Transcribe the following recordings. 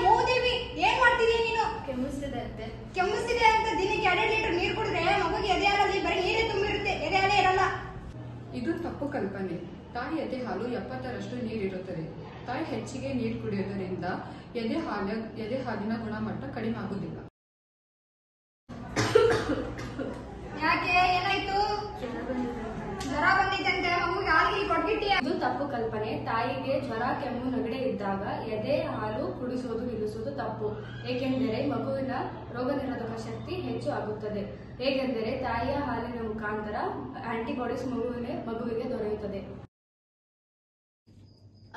ಮೂದೇವಿ ಏನ್ ಮಾಡ್ತಿದೀಯ ನೀನು? ಕೆಮ್ಮಿಸ್ತಿದೆ ಅಂತೆ. ಕೆಮ್ಮಿಸ್ತಿದೆ ಅಂತ ದಿನಕ್ಕೆ 2 ಲೀಟರ್ ನೀರು ಕುಡಿದ್ರೆ ಮಗುಗೆ ಎದೆ ಹಾಲಲ್ಲಿ ಬರೀ ನೀರೇ ತುಂಬಿರುತ್ತೆ, ಎದೆ ಹಾಲೇ ಇರಲ್ಲ. ಇದು ತಪ್ಪು ಕಲ್ಪನೆ. ತಾಯಿ ಎದೆ ಹಾಲು 70ರಷ್ಟು ನೀರಿರುತ್ತದೆ. ತಾಯಿ ಹೆಚ್ಚಿಗೆ ನೀರು ಕುಡಿಯೋದರಿಂದ ಎದೆ ಹಾಲಿನ ಗುಣಮಟ್ಟ ಕಡಿಮೆ ಆಗುವುದಿಲ್ಲ. ಯಾಕೆ ಏನಾಯ್ತು? ಜ್ವರ ಬಂದಿದ್ದಂತೆ ಮಗುಗೆ ಹಾಲಿಗೆ ಕೊಟ್ಬಿಟ್ಟಿಯ? ಇದು ತಪ್ಪು ಕಲ್ಪನೆ. ತಾಯಿಗೆ ಜ್ವರ, ಕೆಮ್ಮು, ನೆಗಡಿ ಇದ್ದಾಗ ಎದೆ ಹಾಲು ಕುಡಿಸುವುದು ನಿಲ್ಲಿಸುವುದು ತಪ್ಪು. ಏಕೆಂದರೆ ಮಗುವಿನ ರೋಗ ನಿರೋಧಕ ಶಕ್ತಿ ಹೆಚ್ಚು ಆಗುತ್ತದೆ. ಏಕೆಂದರೆ ತಾಯಿಯ ಹಾಲಿನ ಮುಖಾಂತರ ಆಂಟಿಬಾಡೀಸ್ ಮಗುವಿಗೆ ದೊರೆಯುತ್ತದೆ.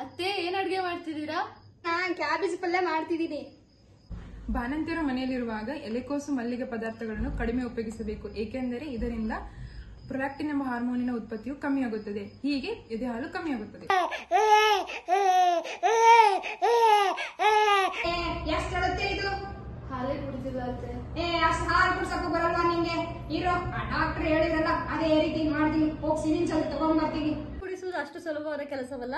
ಅತ್ತೆ, ಏನ್ ಅಡ್ಗೆ ಮಾಡ್ತಿದ್ದೀರಾ? ನಾನ್ ಕ್ಯಾಬೇಜ್ ಪಲ್ಯ ಮಾಡ್ತಿದ್ದೀನಿ. ಬಾಣಂತಿಯರು ಮನೆಯಲ್ಲಿರುವಾಗ ಎಲೆಕೋಸು ಮಲ್ಲಿಗೆ ಪದಾರ್ಥಗಳನ್ನು ಕಡಿಮೆ ಉಪಯೋಗಿಸಬೇಕು. ಏಕೆಂದರೆ ಇದರಿಂದ ಪ್ರೊಲ್ಯಾಕ್ಟಿನ್ ಎಂಬ ಹಾರ್ಮೋನಿನ ಉತ್ಪತ್ತಿಯು ಕಮ್ಮಿಯಾಗುತ್ತದೆ. ಹೀಗೆ ಎದೆ ಹಾಲು ಕಮ್ಮಿಯಾಗುತ್ತದೆ. ಎಷ್ಟು ಹೇಳುತ್ತೆ ಇದು? ಹಾಲೇ ಕುಡಿದಿಲ್ಲ ಅತ್ತೆ. ಅಷ್ಟು ಹಾಲು ಕುಡ್ಸಕ್ಕೂ ಬರಲ್ವಾ ನಿಂಗೆ? ಇರೋ ಡಾಕ್ಟರ್ ಹೇಳಿದ್ರಲ್ಲ, ಅದೇ ರೀತಿ ಮಾಡ್ತೀವಿ. ಹೋಗಿ ಸಿರಿಂಜ್ ಅಲ್ಲಿ ತಗೊಂಡ್ ಬರ್ತೀವಿ. ಕುಡಿಸುವುದು ಅಷ್ಟು ಸುಲಭವಾದ ಕೆಲಸವಲ್ಲ.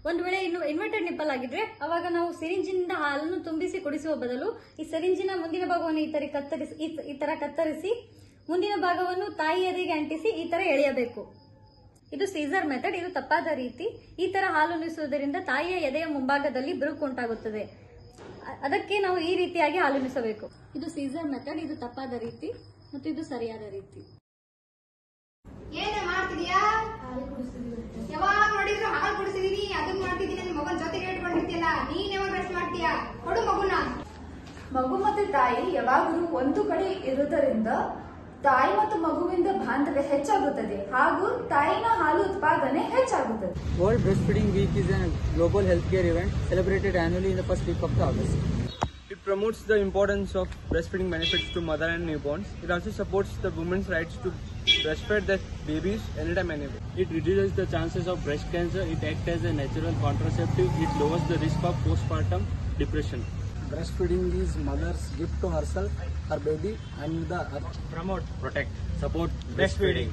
ಒಂದು ವೇಳೆ ಇನ್ವರ್ಟೆಡ್ ನಿಪ್ಪಲ್ ಆಗಿದ್ರೆ ಅವಾಗ ನಾವು ಸಿರಿಂಜಿನಿಂದ ಹಾಲನ್ನು ತುಂಬಿಸಿ ಕುಡಿಸುವ ಬದಲು ಈ ಸಿರಿಂಜಿನ ಮುಂದಿನ ಭಾಗವನ್ನು ಈ ತರ ಕತ್ತರಿಸಿ ಮುಂದಿನ ಭಾಗವನ್ನು ತಾಯಿ ಎದೆಗೆ ಅಂಟಿಸಿ ಈ ತರ ಎಳೆಯಬೇಕು. ಇದು ಸೀಸರ್ ಮೆಥಡ್. ಇದು ತಪ್ಪಾದ ರೀತಿ. ಈ ತರ ಹಾಲು ಉಣಿಸುವುದರಿಂದ ತಾಯಿಯ ಎದೆಯ ಮುಂಭಾಗದಲ್ಲಿ ಬಿರುಕು ಉಂಟಾಗುತ್ತದೆ. ಅದಕ್ಕೆ ನಾವು ಈ ರೀತಿಯಾಗಿ ಹಾಲು ಉಣಿಸಬೇಕು. ಇದು ಸೀಸರ್ ಮೆಥಡ್. ಇದು ತಪ್ಪಾದ ರೀತಿ ಮತ್ತು ಇದು ಸರಿಯಾದ ರೀತಿ. ಏನೇ ಮಾಡ್ತಿದೀಯಾ? ಯಾವಾಗ ನೋಡಿದ್ರು ಹಾಲು ಕುಡಿಸಿದೀನಿ, ಅದನ್ನ ಮಾಡ್ತಿದೀನಿ, ನಿನ್ ಮಗನ ಜೊತೆಗೆ ಇಟ್ಕೊಂಡಿರ್ತೀಯಲ್ಲ, ನೀನ್ ಯಾವಾಗ ರೆಸ್ಟ್ ಮಾಡ್ತೀಯಾ? ಕೊಡು ಮಗುನ. ಮಗು ಮತ್ತು ತಾಯಿ ಯಾವಾಗಲೂ ಒಂದು ಕಡೆ ಇರುವುದರಿಂದ ತಾಯಿ ಮತ್ತು ಮಗುವಿನ ಬಾಂಧವ್ಯ ಹೆಚ್ಚಾಗುತ್ತದೆ ಹಾಗೂ ತಾಯಿನ ಹಾಲು ಉತ್ಪಾದನೆ ಹೆಚ್ಚಾಗುತ್ತದೆ. World Breastfeeding Week is a global healthcare event celebrated annually in the first week of August. It promotes the importance of breastfeeding benefits to mother and newborns. It also supports the women's rights to breastfeed their babies anytime, anywhere. It reduces the chances of breast cancer. It acts as a natural contraceptive. It lowers the risk of postpartum depression. Breastfeeding is mother's gift to herself, her baby, and the earth. Promote, protect, support breastfeeding.